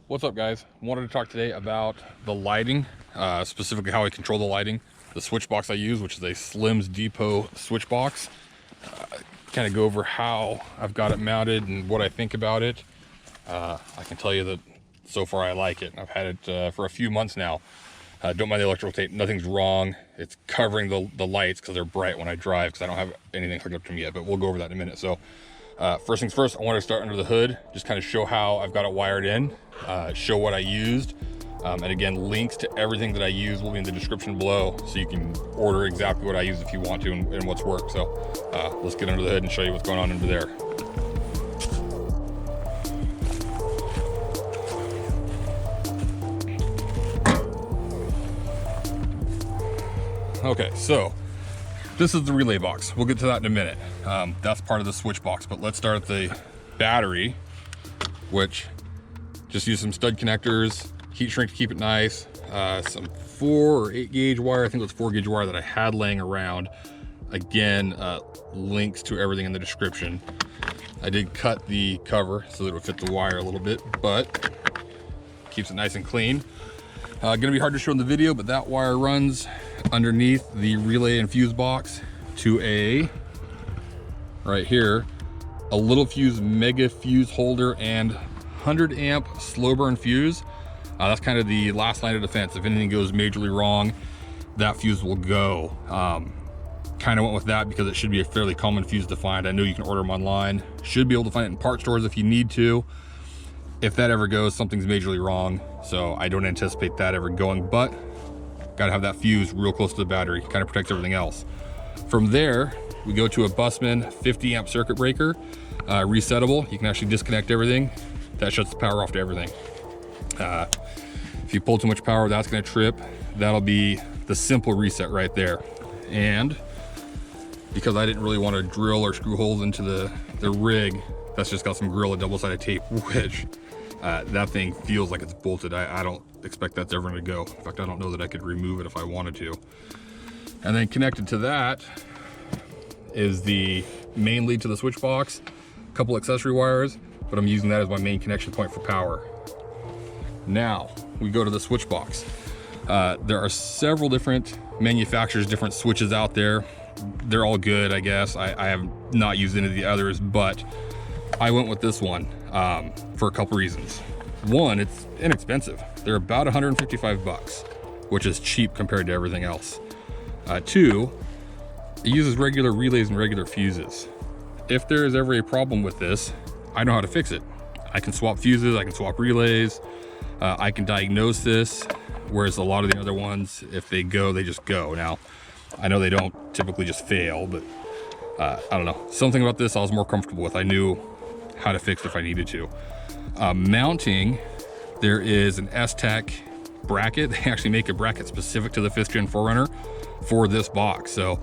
What's up, guys? Wanted to talk today about the lighting, specifically how I control the lighting. The switch box I use, which is a Slim's Depot switch box. Kind of go over how I've got it mounted and what I think about it. I can tell you that so far I like it. I've had it for a few months now. Don't mind the electrical tape, nothing's wrong. It's covering the lights because they're bright when I drive because I don't have anything hooked up to me yet, but we'll go over that in a minute. So first things first, I want to start under the hood, just kind of show how I've got it wired in, show what I used, and again, links to everything that I use will be in the description below, so you can order exactly what I use if you want to and what's worked. So let's get under the hood and show you what's going on under there. Okay, so this is the relay box. We'll get to that in a minute. That's part of the switch box, but let's start at the battery, which just use some stud connectors, heat shrink to keep it nice, some 4 or 8 gauge wire. I think it was 4 gauge wire that I had laying around. Again, links to everything in the description. I did cut the cover so that it would fit the wire a little bit, but keeps it nice and clean. Gonna be hard to show in the video, but that wire runs underneath the relay and fuse box to a, right here, a little fuse mega fuse holder and 100 amp slow burn fuse. That's kind of the last line of defense. If anything goes majorly wrong, that fuse will go. Kind of went with that because it should be a fairly common fuse to find. I know you can order them online. Should be able to find it in part stores if you need to. If that ever goes, something's majorly wrong. So I don't anticipate that ever going, but gotta have that fuse real close to the battery, kind of protects everything else. From there, we go to a Bussmann 50 amp circuit breaker, resettable. You can actually disconnect everything. That shuts the power off to everything. If you pull too much power, that's gonna trip. That'll be the simple reset right there. And because I didn't really want to drill or screw holes into the rig, that's just got some Gorilla double-sided tape, which that thing feels like it's bolted. I don't expect that's ever gonna go. In fact, I don't know that I could remove it if I wanted to. And then connected to that is the main lead to the switch box, a couple accessory wires, but I'm using that as my main connection point for power. Now we go to the switch box. There are several different manufacturers, different switches out there. They're all good, I guess. I have not used any of the others, but I went with this one for a couple reasons. One, it's inexpensive. They're about 155 bucks, which is cheap compared to everything else. Two, it uses regular relays and regular fuses. If there is ever a problem with this, I know how to fix it. I can swap fuses, I can swap relays, I can diagnose this, whereas a lot of the other ones, if they go, they just go. Now, I know they don't typically just fail, but I don't know. Something about this I was more comfortable with. I knew how to fix it if I needed to. Mounting, there is an S-Tech bracket. They actually make a bracket specific to the 5th gen 4Runner for this box. So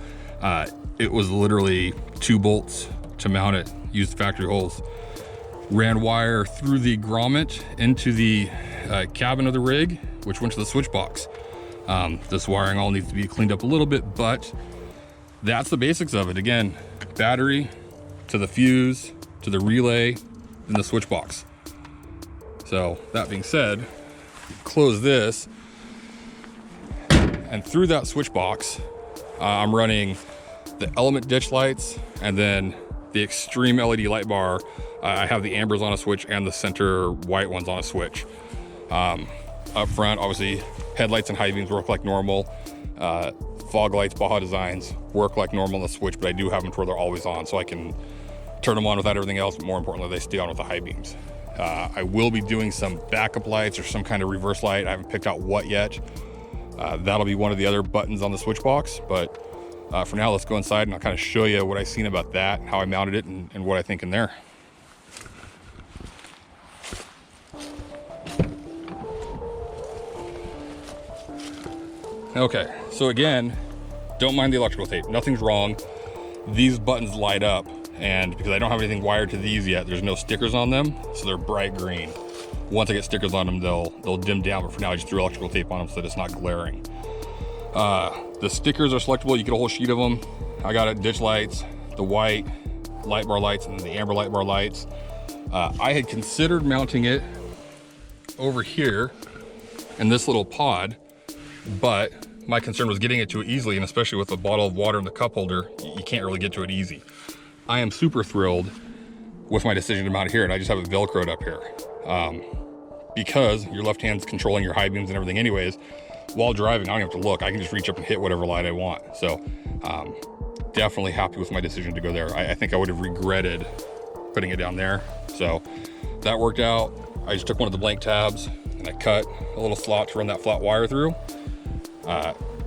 it was literally 2 bolts to mount it, used factory holes. Ran wire through the grommet into the cabin of the rig, which went to the switch box. This wiring all needs to be cleaned up a little bit, but that's the basics of it. Again, battery to the fuse, to the relay, and the switch box. So that being said, close this, and through that switch box, I'm running the Element ditch lights and then the Extreme LED light bar. I have the ambers on a switch and the center white ones on a switch. Up front, obviously, headlights and high beams work like normal. Fog lights, Baja Designs work like normal on the switch, but I do have them to where they're always on, so I can turn them on without everything else, but more importantly, they stay on with the high beams. I will be doing some backup lights or some kind of reverse light. I haven't picked out what yet. That'll be one of the other buttons on the switch box, but for now, let's go inside and I'll kind of show you what I've seen about that, how I mounted it, and what I think in there. Okay, so again, don't mind the electrical tape. Nothing's wrong. These buttons light up, and because I don't have anything wired to these yet, there's no stickers on them, so they're bright green. Once I get stickers on them, they'll dim down, but for now I just threw electrical tape on them so that it's not glaring. The stickers are selectable. You get a whole sheet of them. I got it, ditch lights, the white light bar lights, and the amber light bar lights. I had considered mounting it over here in this little pod, but my concern was getting it to it easily, and especially with a bottle of water in the cup holder, you can't really get to it easy. I am super thrilled with my decision to mount it here, and I just have it Velcroed up here. Because your left hand's controlling your high beams and everything anyways, while driving, I don't have to look. I can just reach up and hit whatever light I want. So definitely happy with my decision to go there. I think I would have regretted putting it down there. So that worked out. I just took one of the blank tabs and I cut a little slot to run that flat wire through.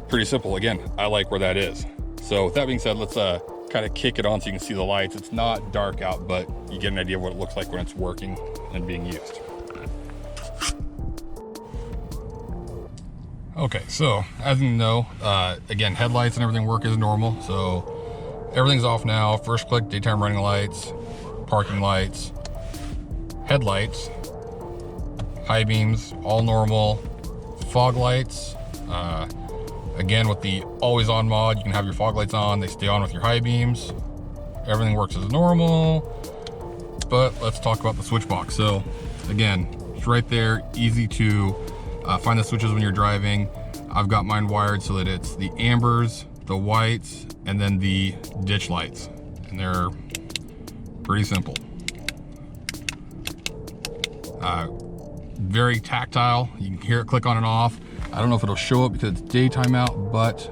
Pretty simple. Again, I like where that is. So with that being said, let's kind of kick it on so you can see the lights. It's not dark out, but you get an idea of what it looks like when it's working and being used. Okay, so as you know, again, headlights and everything work as normal. So everything's off now. First click, daytime running lights, parking lights, headlights, high beams, all normal. Fog lights, again, with the always on mod, you can have your fog lights on. They stay on with your high beams. Everything works as normal, but let's talk about the switch box. So again, it's right there, easy to find the switches when you're driving. I've got mine wired so that it's the ambers, the whites, and then the ditch lights. And they're pretty simple. Very tactile. You can hear it click on and off. I don't know if it'll show up because it's daytime out, but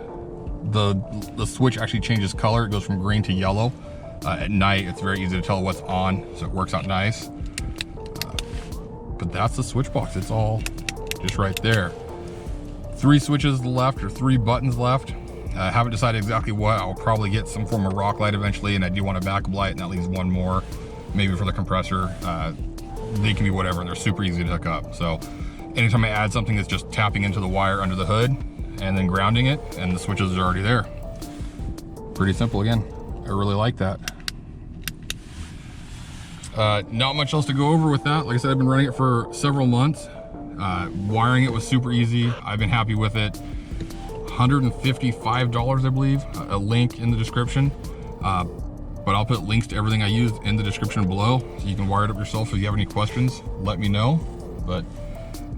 the switch actually changes color. It goes from green to yellow. At night, it's very easy to tell what's on, so it works out nice. But that's the switch box. It's all just right there. 3 switches left, or 3 buttons left. I haven't decided exactly what. I'll probably get some form of rock light eventually, and I do want a backup light, and that leaves 1 more, maybe for the compressor. They can be whatever, and they're super easy to hook up. So anytime I add something, that's just tapping into the wire under the hood and then grounding it, and the switches are already there. Pretty simple. Again, I really like that. Not much else to go over with that. Like I said, I've been running it for several months. Wiring it was super easy. I've been happy with it. $155, I believe. A link in the description. But I'll put links to everything I used in the description below, so you can wire it up yourself. If you have any questions, let me know. But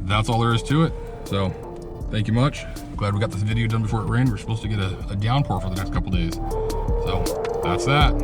that's all there is to it. So thank you much. Glad we got this video done before it rained. We're supposed to get a downpour for the next couple days. So that's that.